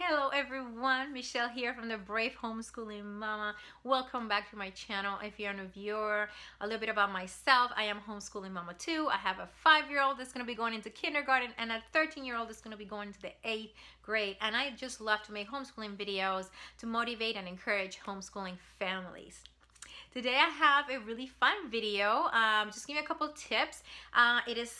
Hello everyone, Michelle here from the Brave Homeschooling Mama. Welcome back to my channel. If you're a new viewer, a little bit about myself. I am homeschooling mama too. I have a 5-year-old that's going to be going into kindergarten and a 13-year-old that's going to be going to the 8th grade. And I just love to make homeschooling videos to motivate and encourage homeschooling families. Today I have a really fun video. Just give you a couple tips. It is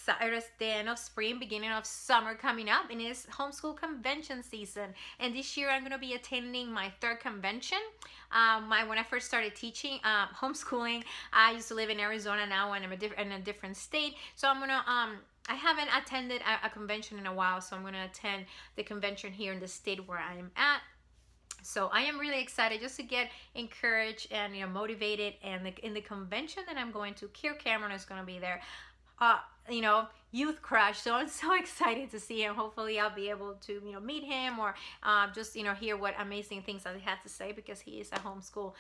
the end of spring, beginning of summer coming up, and it is homeschool convention season. And this year I'm going to be attending my 3rd convention. When I first started teaching homeschooling, I used to live in Arizona. Now I'm in a different state, so I'm gonna I haven't attended a convention in a while, so I'm going to attend the convention here in the state where I am at. So I am really excited just to get encouraged and motivated. And in the convention that I'm going to, Kirk Cameron is going to be there. Youth crush. So I'm so excited to see him. Hopefully I'll be able to meet him or just hear what amazing things that he has to say, because he's a homeschool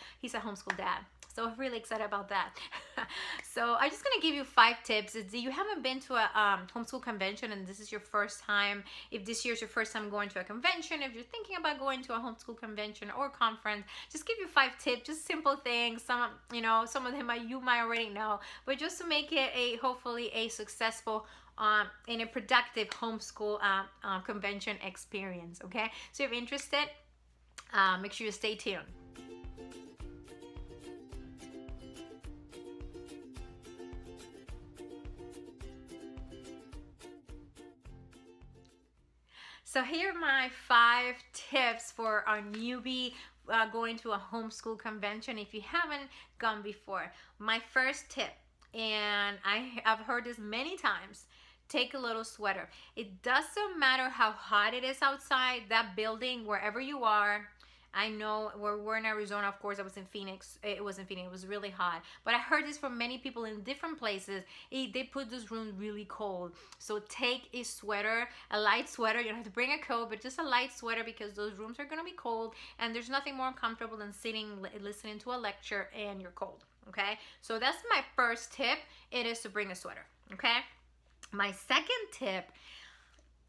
dad. So I'm really excited about that. So I'm just gonna give you 5 tips. If you haven't been to a homeschool convention and this is your first time, if this year's your first time going to a convention, if you're thinking about going to a homeschool convention or conference, just give you 5 tips, just simple things. Some of them you might already know, but just to make it hopefully a successful and a productive homeschool convention experience. Okay, so if you're interested, make sure you stay tuned. So here are my 5 tips for our newbie going to a homeschool convention if you haven't gone before. My first tip, and I've heard this many times, take a little sweater. It doesn't matter how hot it is outside, that building, wherever you are. I know we're in Arizona, of course. I was in Phoenix. It was really hot. But I heard this from many people in different places. They put this room really cold. So take a sweater, a light sweater. You don't have to bring a coat, but just a light sweater, because those rooms are going to be cold. And there's nothing more comfortable than sitting, listening to a lecture, and you're cold. Okay? So that's my first tip. It is to bring a sweater. Okay? My second tip,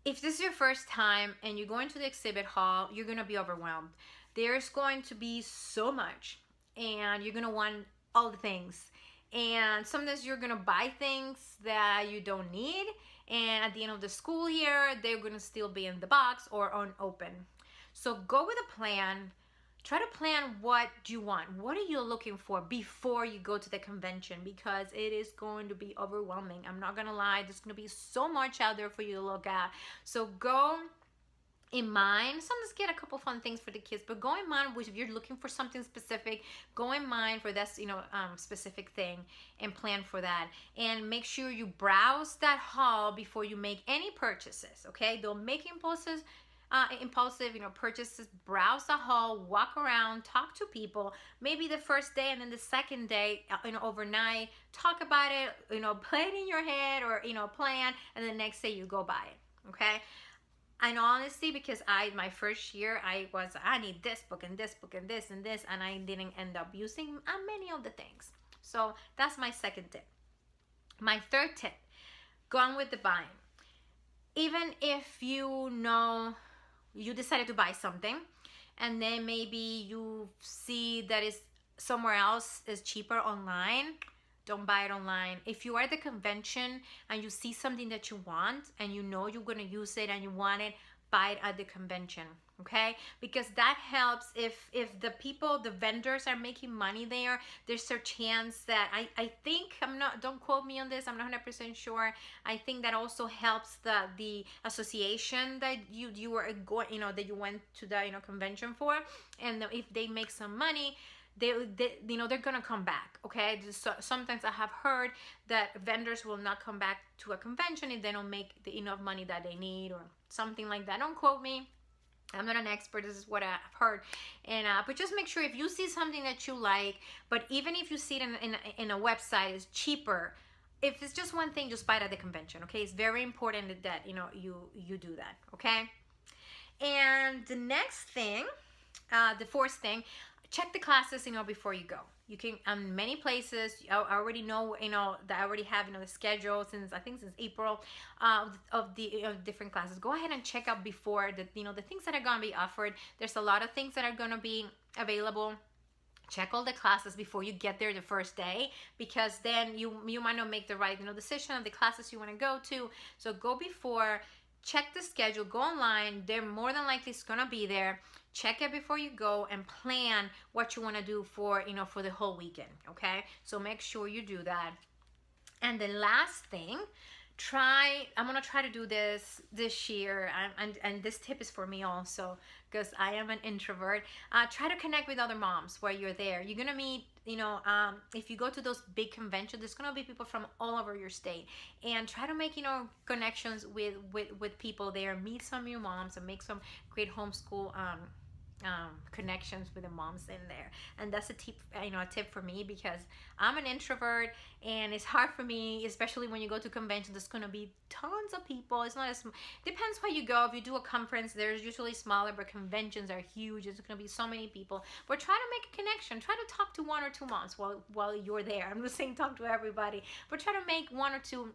if this is your first time and you're going to the exhibit hall, you're going to be overwhelmed. There's going to be so much, and you're going to want all the things. And sometimes you're going to buy things that you don't need, and at the end of the school year, they're going to still be in the box or unopened. So go with a plan. Try to plan what you want. What are you looking for before you go to the convention, because it is going to be overwhelming. I'm not going to lie. There's going to be so much out there for you to look at. So go in mind. Sometimes get a couple fun things for the kids, but go in mind, if you're looking for something specific, go in mind for that specific thing and plan for that. And make sure you browse that hall before you make any purchases. Okay, don't make impulsive purchases. Browse the hall, walk around, talk to people, maybe the first day, and then the second day overnight, talk about it, play it in your head, or plan, and the next day you go buy it. Okay, and honestly, because my first year I need this book and this book and this and this, and I didn't end up using many of the things. So that's my second tip. My third tip, go on with the buying. Even if you decided to buy something, and then maybe you see that is somewhere else is cheaper online, don't buy it online. If you are at the convention and you see something that you want and you're going to use it and you want it, buy it at the convention. Okay, because that helps. If the vendors are making money there's a chance that I think, don't quote me on this, I'm not 100% sure. I think that also helps the association that you were going, that you went to the convention for, and if they make some money, they're gonna come back. Okay, so sometimes I have heard that vendors will not come back to a convention if they don't make enough money that they need, or something like that. Don't quote me, I'm not an expert. This is what I've heard. And but just make sure, if you see something that you like, but even if you see it in a website is cheaper, if it's just one thing, just buy it at the convention. Okay, it's very important that you do that. Okay, and the next thing The fourth thing, check the classes, before you go. You can, many places, I already know, that I already have, the schedule since, I think since April, of the different classes. Go ahead and check out before the things that are going to be offered. There's a lot of things that are going to be available. Check all the classes before you get there the first day, because then you might not make the right decision of the classes you want to go to. So go before, check the schedule, go online. They're more than likely it's gonna be there. Check it before you go and plan what you want to do for for the whole weekend. Okay, so make sure you do that. And the last thing, I'm gonna try to do this year, and this tip is for me also, because I am an introvert. Try to connect with other moms while you're there. You're gonna meet, if you go to those big conventions, there's gonna be people from all over your state, and try to make connections with people there. Meet some new moms and make some great homeschool connections with the moms in there. And that's a tip for me, because I'm an introvert and it's hard for me, especially when you go to conventions. There's going to be tons of people. It's not as depends where you go. If you do a conference, there's usually smaller, but conventions are huge. There's going to be so many people. But try to make a connection. Try to talk to one or two moms while you're there. I'm not saying talk to everybody, but try to make one or two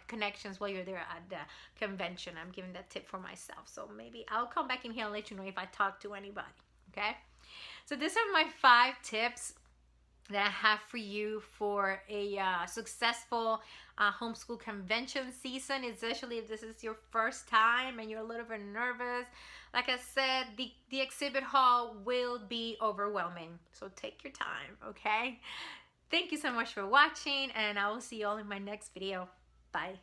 connections while you're there at the convention. I'm giving that tip for myself, so maybe I'll come back in here and let you know if I talk to anybody. Okay, so these are my 5 tips that I have for you for a successful homeschool convention season, especially if this is your first time and you're a little bit nervous. Like I said, the exhibit hall will be overwhelming, so take your time. Okay, thank you so much for watching, and I will see you all in my next video. Bye.